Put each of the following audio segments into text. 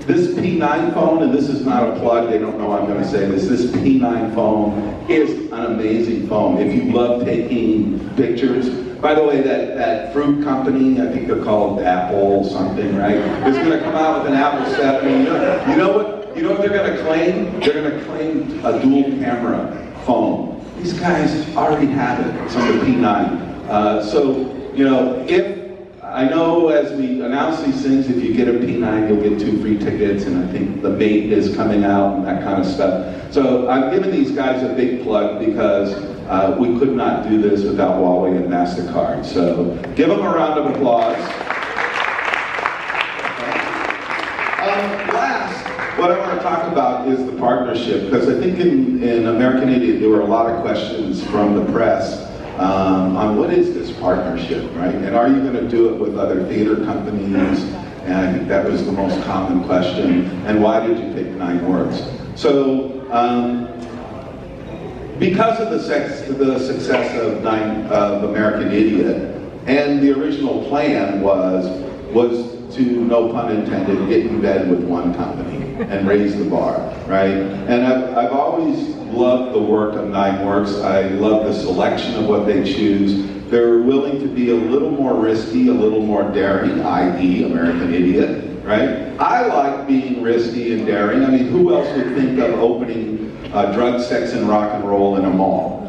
This P9 phone, and this is not a plug, they don't know I'm going to say this, this P9 phone is an amazing phone. If you love taking pictures, by the way, that fruit company, I think they're called Apple something, right? Is going to come out with an Apple 7. You know what they're going to claim? They're going to claim a dual camera phone. These guys already have it. It's on the P9. So, you know, I know as we announce these things, if you get a P9, you'll get 2 free tickets, and I think the Mate is coming out and that kind of stuff. So I'm giving these guys a big plug because we could not do this without Huawei and MasterCard. So give them a round of applause. Last, what I want to talk about is the partnership, because I think in American Idiot there were a lot of questions from the press on what is this partnership, right? And are you going to do it with other theater companies? And I think that was the most common question. And why did you pick 9 Works? So, because of the success of American Idiot, and the original plan was to, no pun intended, get in bed with one company and raise the bar, right? And I've always loved the work of 9 Works. I love the selection of what they choose. They're willing to be a little more risky, a little more daring, i.e. American Idiot, right? I like being risky and daring. I mean, who else would think of opening drug, sex, and rock and roll in a mall?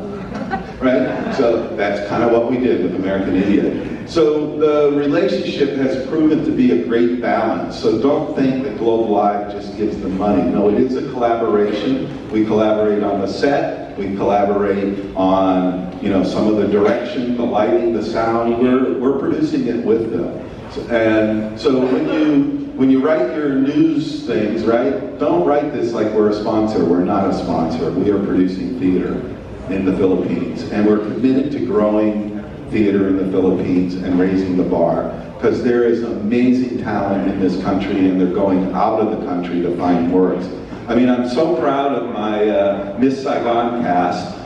Right? So that's kind of what we did with American Idiot. So the relationship has proven to be a great balance. So don't think that Globe Live just gives them money. No, it is a collaboration. We collaborate on the set. We collaborate on, you know, some of the direction, the lighting, the sound. We're producing it with them. And so when you write your news things, right, don't write this like we're a sponsor. We're not a sponsor. We are producing theater in the Philippines, and we're committed to growing theater in the Philippines and raising the bar, because there is amazing talent in this country, and they're going out of the country to find works. I mean, I'm so proud of my Miss Saigon cast,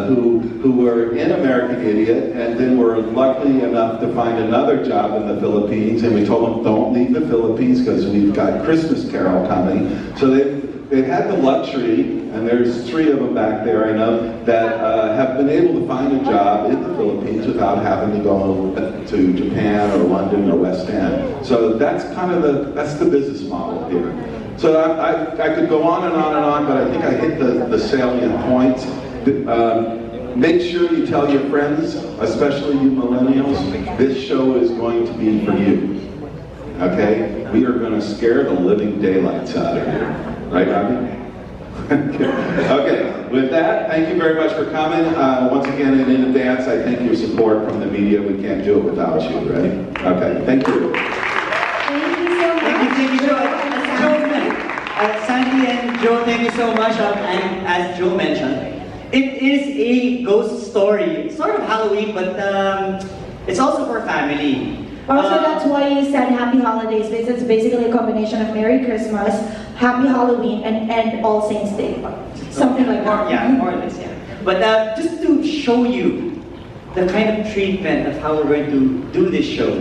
who were in American Idiot, and then were lucky enough to find another job in the Philippines, and we told them, don't leave the Philippines because we've got Christmas Carol coming. So they've had the luxury, and there's 3 of them back there, I know, that have been able to find a job in the Philippines without having to go to Japan or London or West End. So that's kind of that's the business model here. So I could go on and on and on, but I think I hit the salient points. Make sure you tell your friends, especially you millennials, this show is going to be for you. Okay? We are going to scare the living daylights out of you. Right, Robbie? Okay, with that, thank you very much for coming. Once again, in advance, I thank your support from the media. We can't do it without you, right? Okay, thank you. Thank you so much. Thank you, Joe. Sandy and Joe, thank you so much. And as Joe mentioned, it is a ghost story, sort of Halloween, but it's also for family. Also, that's why you said Happy Holidays, because it's basically a combination of Merry Christmas, Happy Halloween, and All Saints Day. Something like that. Yeah, more or less, yeah. But just to show you the kind of treatment of how we're going to do this show,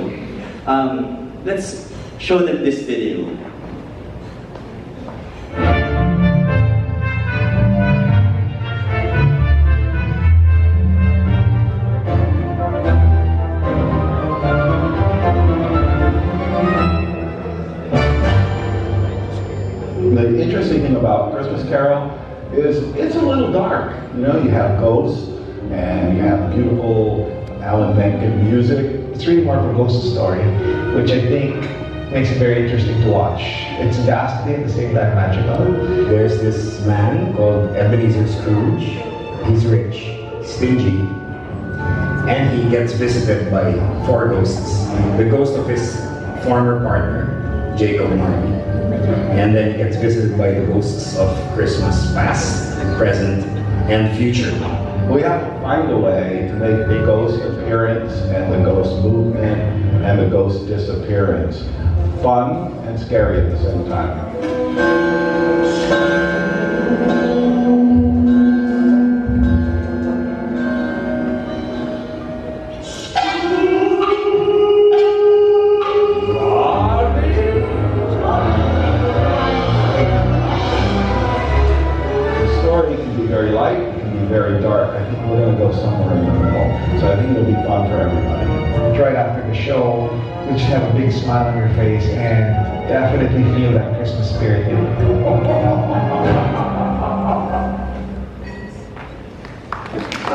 let's show them this video. The interesting thing about Christmas Carol is it's a little dark. You know, you have ghosts and you have beautiful Alan Menken music. It's really more of a ghost story, which I think makes it very interesting to watch. It's ghastly at the same time magical. There's this man called Ebenezer Scrooge. He's rich, stingy, and he gets visited by 4 ghosts. The ghost of his former partner, Jacob Marley. And then he gets visited by the ghosts of Christmas past, present, and future. We have to find a way to make the ghost appearance and the ghost movement and the ghost disappearance fun and scary at the same time. big smile on your face and definitely feel that Christmas spirit in you.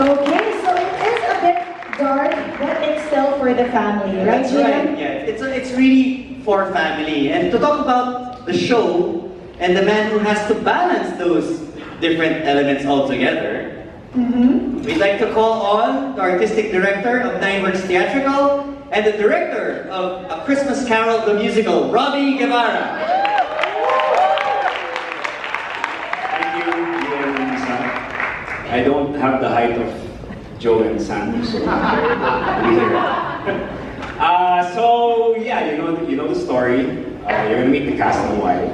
Okay, so it is a bit dark, but it's still for the family, right? That's right, yeah. It's really for family. And to talk about the show and the man who has to balance those different elements all together, we'd like to call on the artistic director of Nineworks Theatrical and the director of A Christmas Carol the Musical, Robbie Guevara. Thank you, Ian and Lisa. I don't have the height of Joe and Sam, so I'll be here. So yeah, you know the story. You're gonna meet the cast in a while.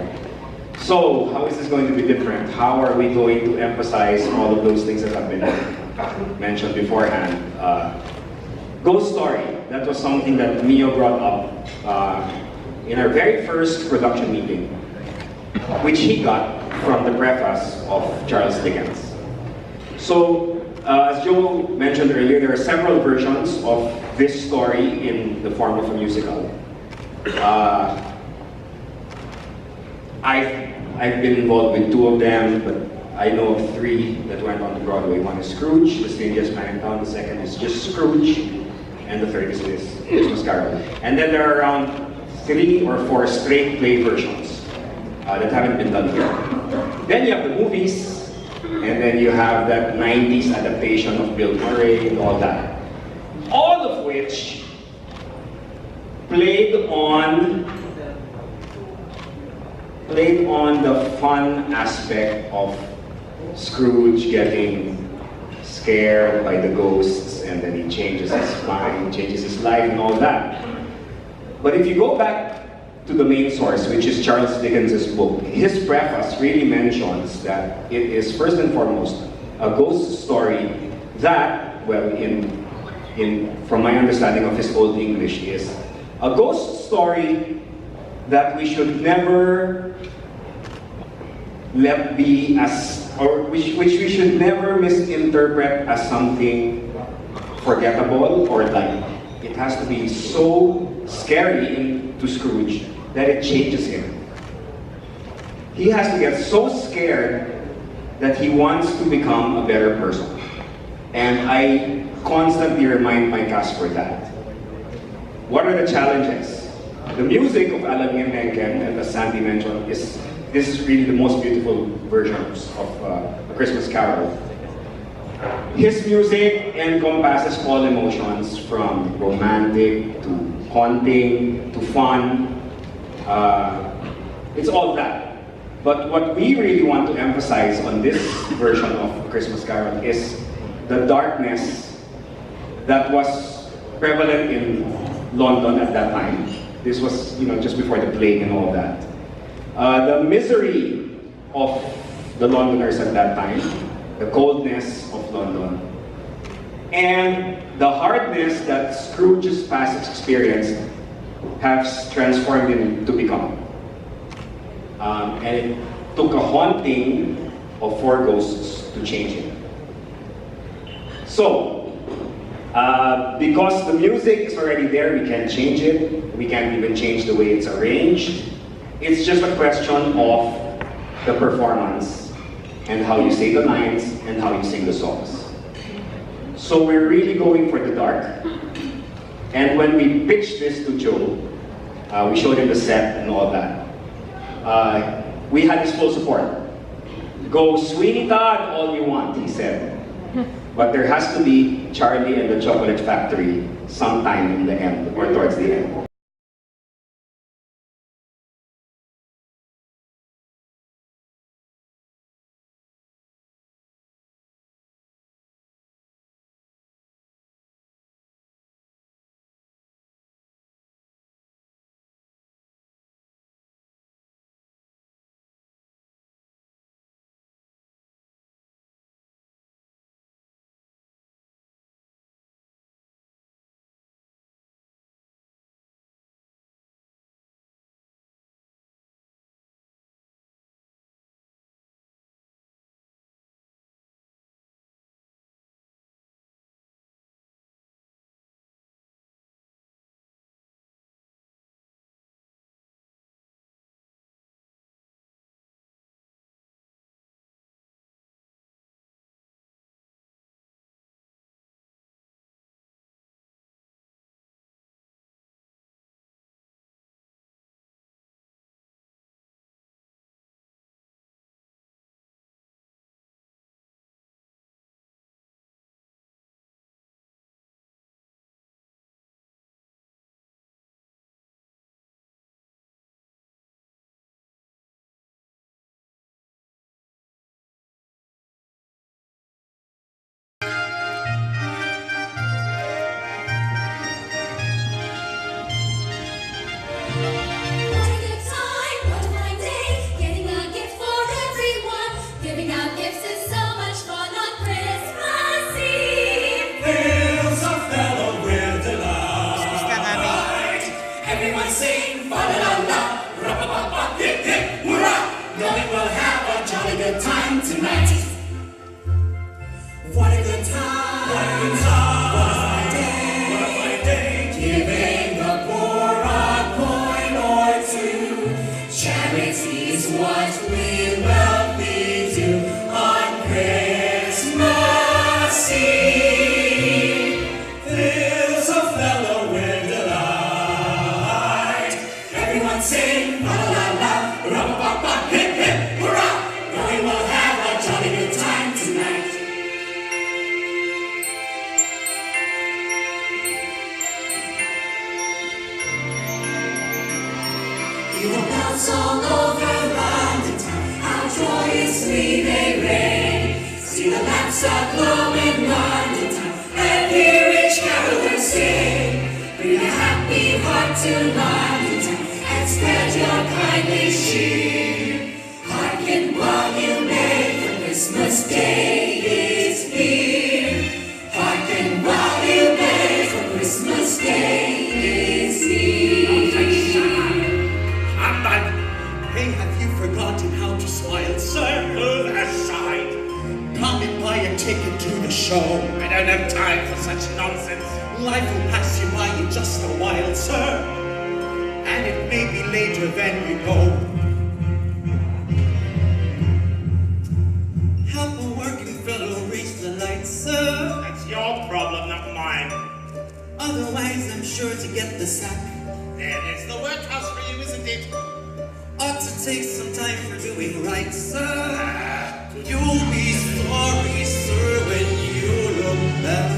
So how is this going to be different? How are we going to emphasize all of those things that have been mentioned beforehand? Ghost story. That was something that Mio brought up in our very first production meeting, which he got from the preface of Charles Dickens. So, as Joe mentioned earlier, there are several versions of this story in the form of a musical. I've been involved with 2 of them, but I know of 3 that went on to Broadway. One is Scrooge, the stingiest man in town. The second is just Scrooge, and the third is this Christmas Carol. And then there are around 3 or 4 straight play versions that haven't been done here. Then you have the movies, and then you have that 90s adaptation of Bill Murray and all that. All of which played on the fun aspect of Scrooge getting scared by the ghosts, and then he changes his mind, changes his life and all that. But if you go back to the main source, which is Charles Dickens' book, his preface really mentions that it is first and foremost a ghost story that, well, from my understanding of his Old English, is a ghost story that we should never let be as, or which we should never misinterpret as something forgettable or light. It has to be so scary to Scrooge that it changes him. He has to get so scared that he wants to become a better person. And I constantly remind my cast for that. What are the challenges? The music of Alan Menken, and as Sandy mentioned, this is really the most beautiful versions of A Christmas Carol. His music encompasses all emotions, from romantic to haunting to fun. It's all that. But what we really want to emphasize on this version of A Christmas Carol is the darkness that was prevalent in London at that time. This was, just before the plague and all that. The misery of the Londoners at that time, the coldness of London, and the hardness that Scrooge's past experience has transformed him to become. And it took a haunting of 4 ghosts to change him. So, because the music is already there, we can't change it. We can't even change the way it's arranged. It's just a question of the performance and how you say the lines and how you sing the songs. So we're really going for the dark. And when we pitched this to Joe, we showed him the set and all that. We had his full support. Go Sweeney Todd all you want, he said. But there has to be Charlie and the Chocolate Factory sometime in the end, or towards the end. sing, fa la la la, ra-ba-ba-ba, hip hip, hurrah, knowing we'll have a jolly good time tonight. What a good time, what a good time, what a fine day, what a fine day, giving the poor a coin or two. Charity's what we wealthy do on Christmas Eve. Fills a fellow with delight. Everyone sing, la la la, ra-ba-ba-ba, hip hip, hurrah, knowing we'll have a jolly good time tonight. Hear the bells all over London town, how joyously they ring. See the lamps aglow in London town, and hear rich carolers sing. Bring a happy heart to London town, and spread your kindly cheer. Hearken while you may, for Christmas Day is near. Hearken while you may, for Christmas Day is near. Hey, have you forgotten how to smile, sir? Move aside. Come and buy a ticket to the show. I don't have time for such nonsense. Life will pass you by in just a while, sir. And it may be later than you know. Help a working fellow reach the light, sir. That's your problem, not mine. Otherwise, I'm sure to get the sack. Then it's the workhouse for you, isn't it? Ought to take some time for doing right, sir. You'll be sorry, sir, when you look back.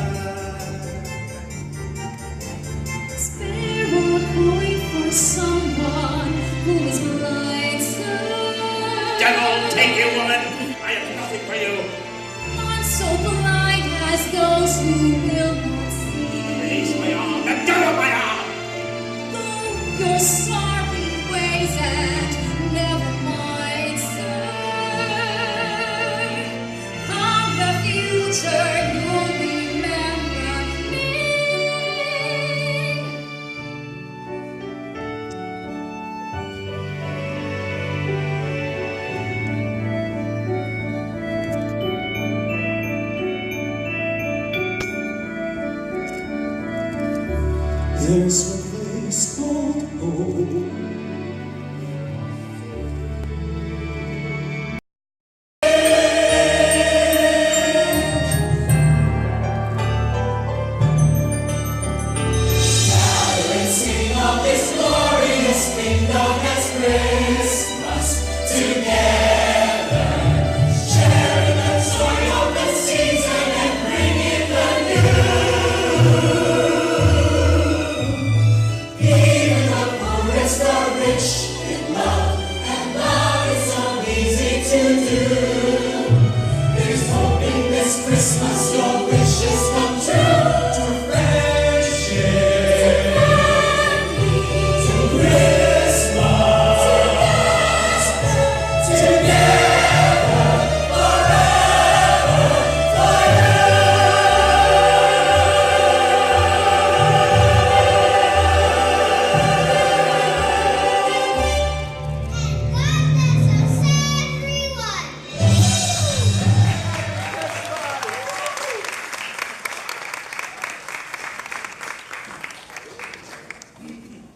Spare a coin for someone who is blind, sir. Devil, take you, woman! I have nothing for you. Not so blind as those who will not see. Release my arm! Let go of my arm! Go your sorry ways and never mind, sir. Come the future, you'll remember me. There's a place called home. Sing of this glorious thing known as Christmas together, sharing the joy of the season and bringing the new. Even the poorest are rich in love, and love is so easy to do. There's hope in this Christmas, your wishes come true. To friendship.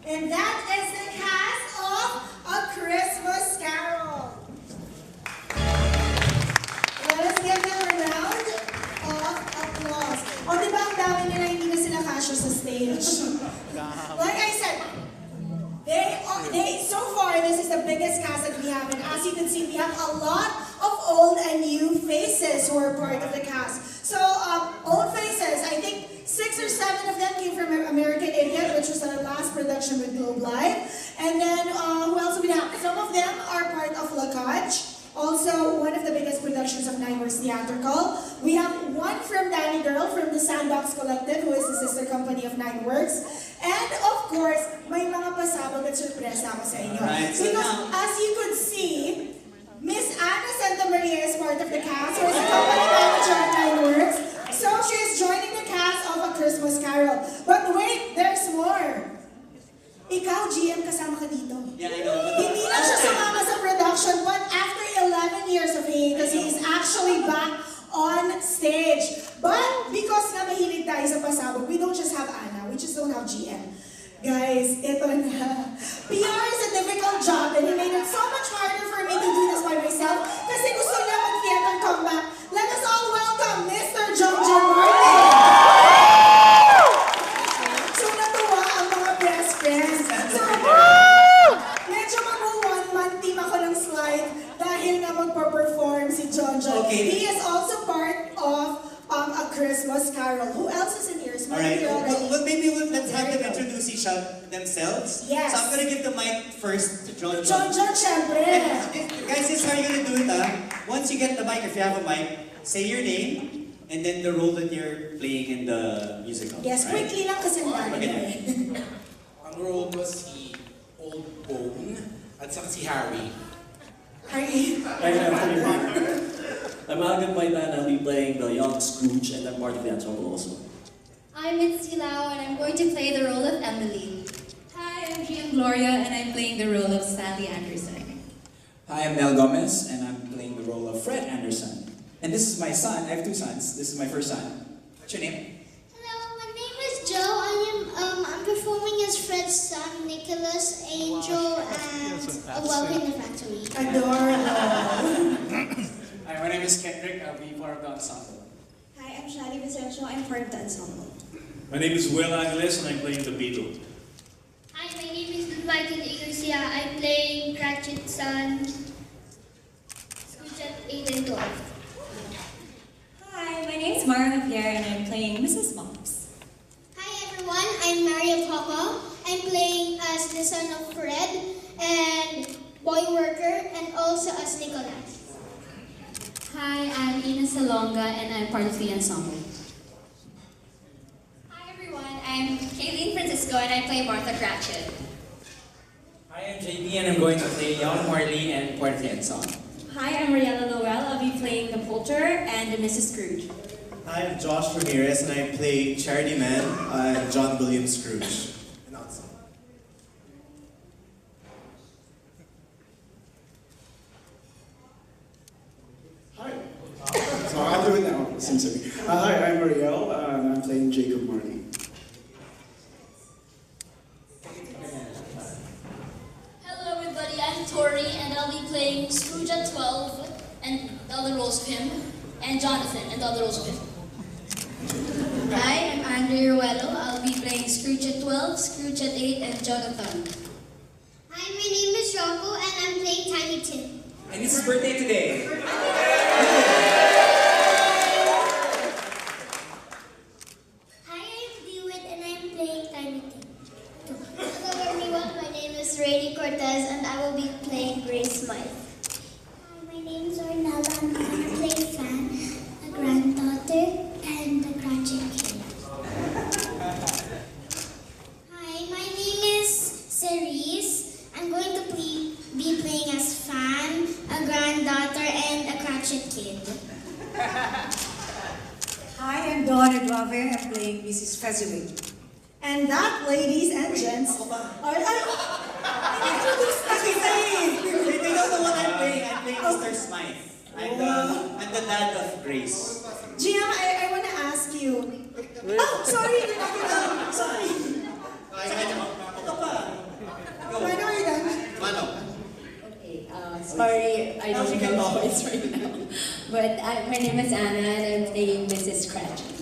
And that is the cast of A Christmas Carol. Let us give them a round of applause. O, di ba ang dami nila hindi na sila kasya sa stage? Like I said, so far, this is the biggest cast that we have. And as you can see, we have a lot of old and new faces who are part of the cast. So, old faces, I think 6 or 7 of them came from American Idiot, which was our last production with Globe Live. And then, who else do we have? Some of them are part of Lacage. Also, one of the biggest productions of Nineworks Theatrical. We have one from Danny Girl from the Sandbox Collective, who is the sister company of Nineworks. And of course, may mga pasabog at surpresa ako sa inyo. Right, so because now, as you could see, Miss Anna Santa Maria is part of the cast, who is the company manager at Nineworks. So she is joining the cast of A Christmas Carol. But wait, there's more. Ikaw Wow, GM, kasama ka dito. Yeah, I know. Hindi lang siya sumama sa production, but after 11 years of hiatus, he's actually back on stage. But because nga mahilig tayo sa pasabog, we don't just have Anna, we just don't have GM. Guys, ito na. PR is a difficult job and he made it so much harder for me to do this by myself kasi gusto niya mag-theater comeback. Let us all welcome Mr. John Martin! So natuwa ang mga best friends. So, medyo mag-one-man team ako ng slide dahil nga magpa-perform si John. Okay. He is also part of A Christmas Carol. Who else is in here? Is Alright, here already? well, maybe let's have them introduce themselves. Yes. So I'm gonna give the mic first to John. John, syempre. Guys, this is how you're gonna do it, Once you get the mic, if you have a mic, say your name, and then the role that you're playing in the musical. Yes, right? quickly lang kasi Okay. Ang role ko si Old Bone at saka si Harry. Harry. I'm Agam Maitan, I'll be playing the young Scrooge and I'm part of the ensemble also. I'm Mitzi Lau and I'm going to play the role of Emily. Hi, I'm Gian Gloria and I'm playing the role of Sally Anderson. Hi, I'm Nel Gomez and I'm playing the role of Fred Anderson. And this is my son, I have two sons. This is my first son. What's your name? Hello, my name is Joe. I'm performing as Fred's son, Nicholas, Angel, and a Welcome in the Factory. Adorable. Hi, my name is Kendrick. I'll be part of the ensemble. Hi, I'm Shali Vicencio. I'm part of the ensemble. My name is Will Angeles and I'm playing the Beetle. Hi, my name is Michael Iglesia. I'm playing Cratchit's son, Scrooge at 8 and 12. Hi, my name's Mara Javier and I'm playing Mrs. Mops. Hi everyone, I'm Maria Poco. I'm playing as the son of Fred and boy worker and also as Nicholas. Hi, I'm Ina Salonga and I'm part of the ensemble. Hi everyone, I'm Kayleen Francisco and I play Martha Cratchit. Hi, I'm JB and I'm going to play young Marley and part of the ensemble. Hi, I'm Rihanna Noel. I'll be playing the Poulter and the Mrs. Scrooge. Hi, I'm Josh Ramirez, and I play Charity Man and John William Scrooge. Hi. So I'll do it now. Hi, I'm Ariel, and I'm playing Jacob Marley. Hello everybody, I'm Tori and I'll be playing Scrooge at 12 and the other roles of him, and Jonathan and the other roles of him. Hi, I'm Andrea Ruelo. I'll be playing Scrooge at 12, Scrooge at 8, and Jonathan. Hi, my name is Rocco and I'm playing Tiny Tim. And it's his birthday today. Hi, I'm Dewitt and I'm playing Tiny Tim. Hello everyone, my name is Rainy Cortez and I will be playing Grace Smythe. Hi, my name is Ornella and I'm going to play Fan, a granddaughter, and the Cratchit Kid. Hi, my name is Cerise. I'm going to be playing as Fan, a granddaughter, and a Cratchit Kid. Hi, I'm Dawn Eduave. I'm playing Mrs. Fezziwig. And that, ladies and gents, They don't know what I'm playing. I'm playing Mr. Smythe. I'm the dad of Grace. GM, I want to ask you. Oh, sorry, you're not gonna. Sorry. When are you done? Okay, sorry, I don't know my voice right now. But my name is Anna and I'm playing Mrs. Cratchit.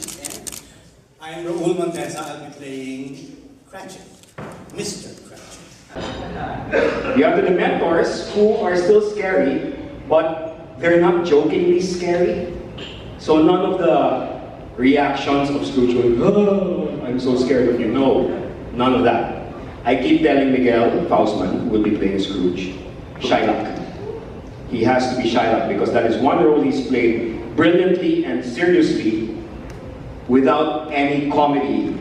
I'm Raul Montesa. I'll be playing Cratchit, Mr. Cratchit. You have the Dementors, who are still scary, but they're not jokingly scary. So none of the reactions of Scrooge going, oh, I'm so scared of you. No, none of that. I keep telling Miguel Faustman, who will be playing Scrooge, Shylock. He has to be Shylock because that is one role he's played brilliantly and seriously without any comedy.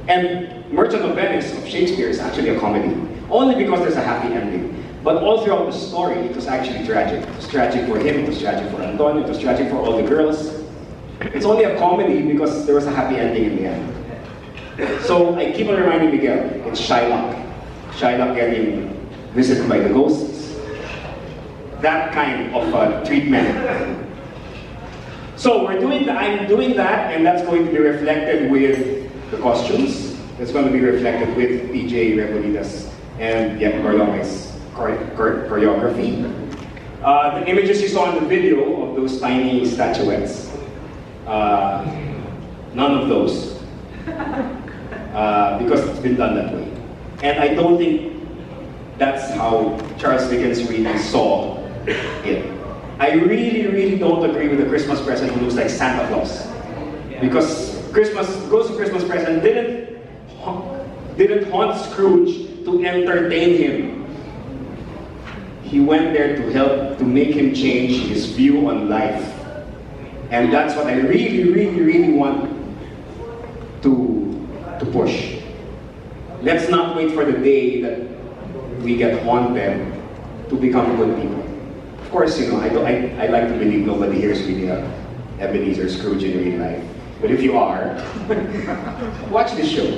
And Merchant of Venice of Shakespeare is actually a comedy, only because there's a happy ending. But all throughout the story, it was actually tragic. It was tragic for him, it was tragic for Anton, it was tragic for all the girls. It's only a comedy because there was a happy ending in the end. So I keep on reminding Miguel, it's Shylock. Shylock getting visited by the ghosts. That kind of treatment. So I'm doing that, and that's going to be reflected with the costumes. It's going to be reflected with PJ Repolita's and Yep Barlong's choreography. The images you saw in the video of those tiny statuettes, none of those, because it's been done that way. And I don't think that's how Charles Dickens really saw it. I really don't agree with the Christmas present who looks like Santa Claus. Because Ghost of Christmas Present didn't haunt Scrooge to entertain him. He went there to help to make him change his view on life. And that's what I really want to push. Let's not wait for the day that we get haunted to become good people. Of course, you know, I like to believe nobody here is really a Ebenezer Scrooge in real life. But if you are, watch this show.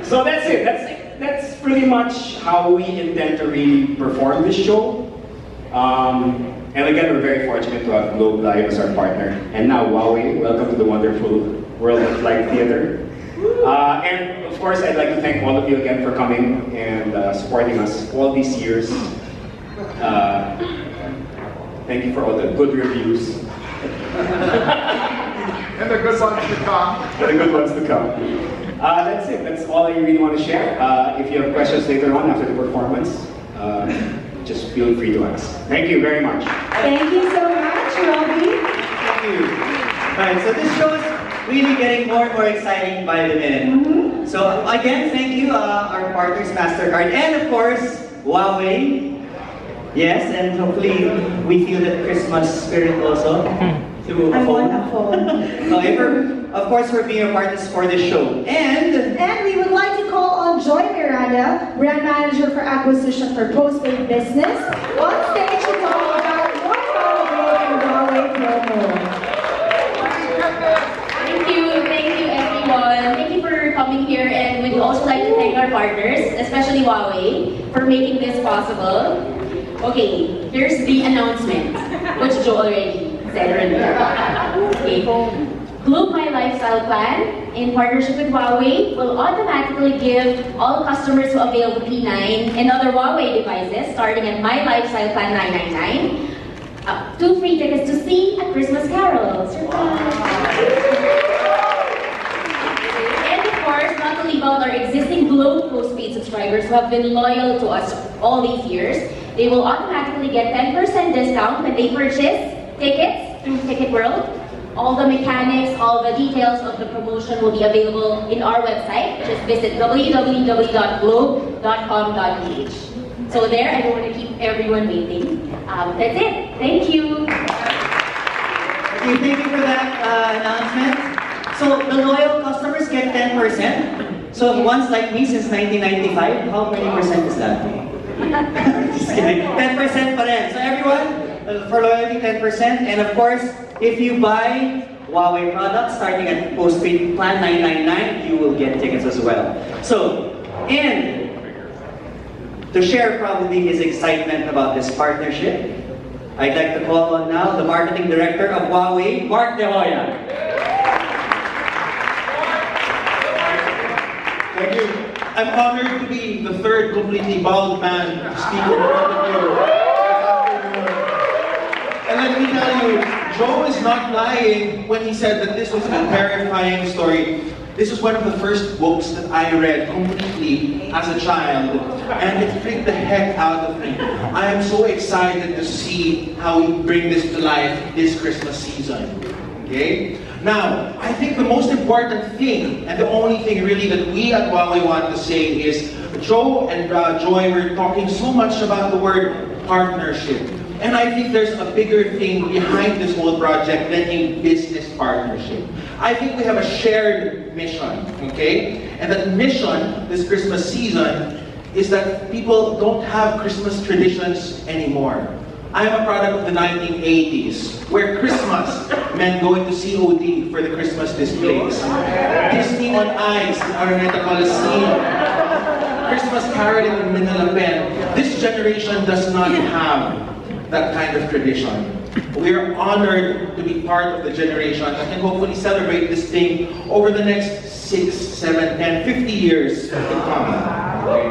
So that's it. That's pretty much how we intend to really perform this show. And again, we're very fortunate to have Globe Live as our partner. And now, Huawei, welcome to the wonderful world of live theater. And of course, I'd like to thank all of you again for coming and supporting us all these years. Thank you for all the good reviews. And the good ones to come. And the good ones to come. That's it. That's all I really want to share. If you have questions later on after the performance, just feel free to ask. Thank you very much. Thank you so much, Robbie. Thank you. Alright, so this show is really getting more and more exciting by the minute. So again, thank you, our partners, MasterCard, and of course, Huawei. Yes, and hopefully we feel that Christmas spirit also through a phone. I want a phone. Okay, of course, for being our partners for this show. And we would like to call on Joy Miranda, Brand Manager for Acquisition for Postpaid Business, on stage to talk about what Huawei and Huawei promo. Thank you everyone. Thank you for coming here, and we'd also like to thank our partners, especially Huawei, for making this possible. Okay, here's the announcement, which Joe already said earlier. Okay. Globe My Lifestyle Plan, in partnership with Huawei, will automatically give all customers who avail the P9 and other Huawei devices, starting at My Lifestyle Plan 999, 2 free tickets to see A Christmas Carol. Surprise! Not to leave out our existing Globe postpaid subscribers who have been loyal to us all these years. They will automatically get 10% discount when they purchase tickets through Ticket World. All the mechanics, all the details of the promotion will be available in our website. Just visit www.globe.com.ph. So there, I don't want to keep everyone waiting. That's it. Thank you. Okay, thank you for that announcement. So the loyal customers get 10%. So ones like me since 1995, how many percent is that? Just kidding. 10% pa rin. So everyone, for loyalty, 10%. And of course, if you buy Huawei products starting at postpaid plan 999, you will get tickets as well. So, and to share probably his excitement about this partnership, I'd like to call on now the Marketing Director of Huawei, Mark De Hoya. Thank you. I'm honored to be the third completely bald man to speak in front of you this afternoon. And let me tell you, Joe is not lying when he said that this was a terrifying story. This was one of the first books that I read completely as a child, and it freaked the heck out of me. I am so excited to see how we bring this to life this Christmas season. Okay? Now, I think the most important thing, and the only thing really that we at Huawei want to say is, Joe and Joy were talking so much about the word partnership. And I think there's a bigger thing behind this whole project than a business partnership. I think we have a shared mission, okay? And that mission this Christmas season is that people don't have Christmas traditions anymore. I'm a product of the 1980s, where Christmas meant going to COD for the Christmas displays. Disney on Ice in Araneta Coliseum. Christmas caroling in Manila Pen. This generation does not have that kind of tradition. We are honored to be part of the generation that can hopefully celebrate this thing over the next 6, 7, 10, 50 years to come. Okay?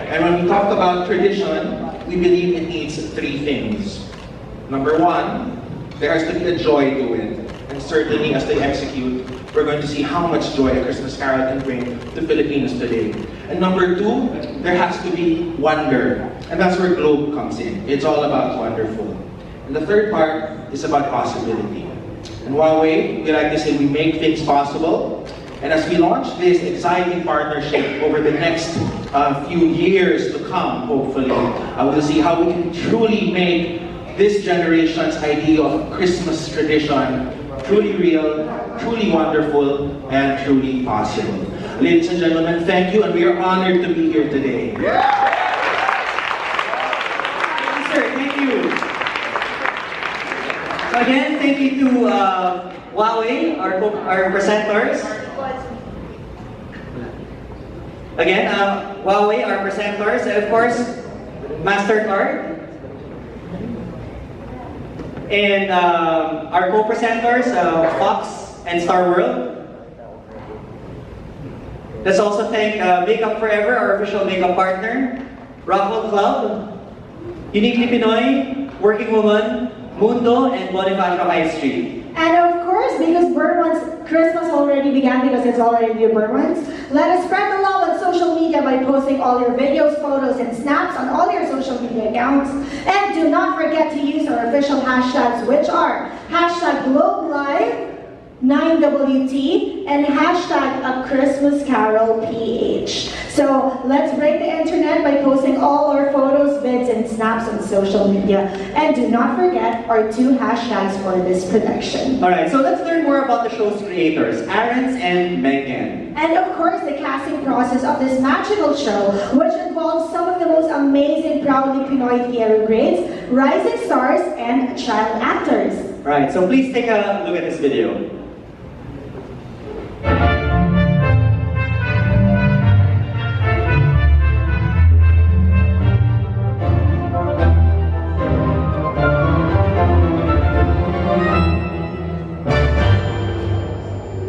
And when we talk about tradition, we believe it needs 3 things. Number 1, there has to be a joy to it. And certainly as they execute, we're going to see how much joy a Christmas carol can bring to Filipinos today. And number 2, there has to be wonder. And that's where Globe comes in. It's all about wonderful. And the third part is about possibility. And Huawei, we like to say we make things possible. And as we launch this exciting partnership over the next few years to come, hopefully, we'll see how we can truly make this generation's idea of Christmas tradition truly real, truly wonderful, and truly possible. Ladies and gentlemen, thank you, and we are honored to be here today. Thank you, sir. Thank you. So again, thank you to Huawei, our presenters. Again, Huawei, our presenters, and of course, MasterCard. And our co-presenters, Fox and Star World. Let's also thank Makeup Forever, our official makeup partner, Rockwell Club, Uniquely Pinoy, Working Woman, Mundo, and Bonifacio High Street. And of course, because Burman's Christmas already began, because it's already Burman's, let us spread the love on social media by posting all your videos, photos, and snaps on all your social media accounts. And do not forget to use our official hashtags, which are hashtag GlobeLive9WT and hashtag #AChristmasCarolPH. So let's break the internet by posting all our photos, vids, and snaps on social media. And do not forget our 2 hashtags for this production. Alright, so let's learn more about the show's creators, Arons and Megan. And of course, the casting process of this magical show, which involves some of the most amazing, proudly Pinoy theater greats, rising stars, and child actors. Right, so please take a look at this video.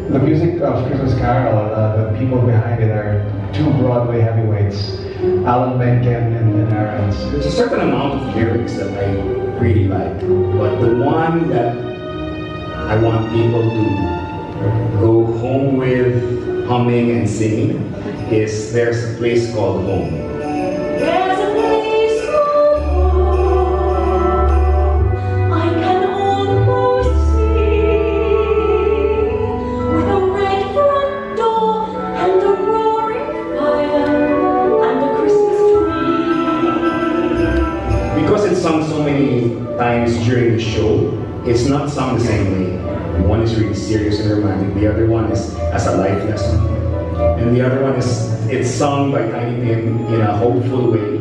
The music of Christmas Carol, the people behind it are 2 Broadway heavyweights, Alan Menken and Arons. There's a certain amount of lyrics that I really like, but the one that I want people to go home with humming and singing is There's a Place Called Home. There's a place called home, I can almost see, with a red front door and a roaring fire and a Christmas tree. Because it's sung so many times during the show, it's not sung the same way. One is really serious and romantic, the other one is as a life lesson. And the other one is, it's sung by Tiny Tim in a hopeful way.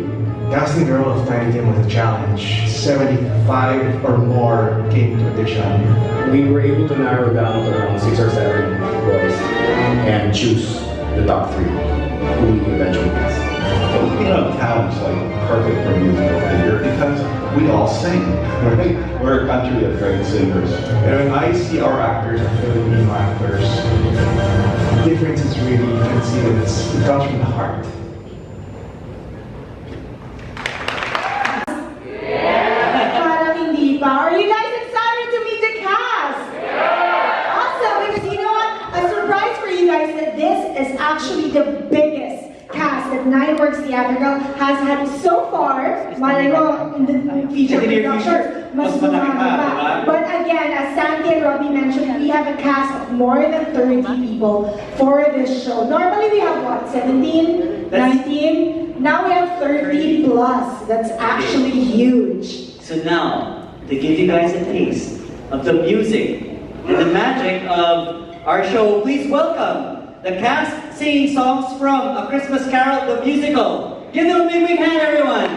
Casting the role of Tiny Tim was a challenge. 75 or more came to audition. We were able to narrow down to around 6 or 7 boys and choose the top 3 who we eventually cast. Filipino talent's like perfect for musical theater because we all sing, right? We're a country of great singers. And when I see our actors, our Filipino actors, the difference is really, you can see that it comes from the heart. Parang hindi pa. Are you guys excited to meet the cast? Awesome, because you know what? A surprise for you guys that this is actually the biggest cast that Nineworks Theatrical has had so far. Malay mo, in the feature production, mas marami pa. But again, as Sandy and Robbie mentioned, we have a cast of more than 30 people for this show. Normally we have what, 17, 19? Now we have 30 plus. That's actually huge. So now, to give you guys a taste of the music and the magic of our show, please welcome the cast singing songs from A Christmas Carol, the musical. Give them a big hand, everyone.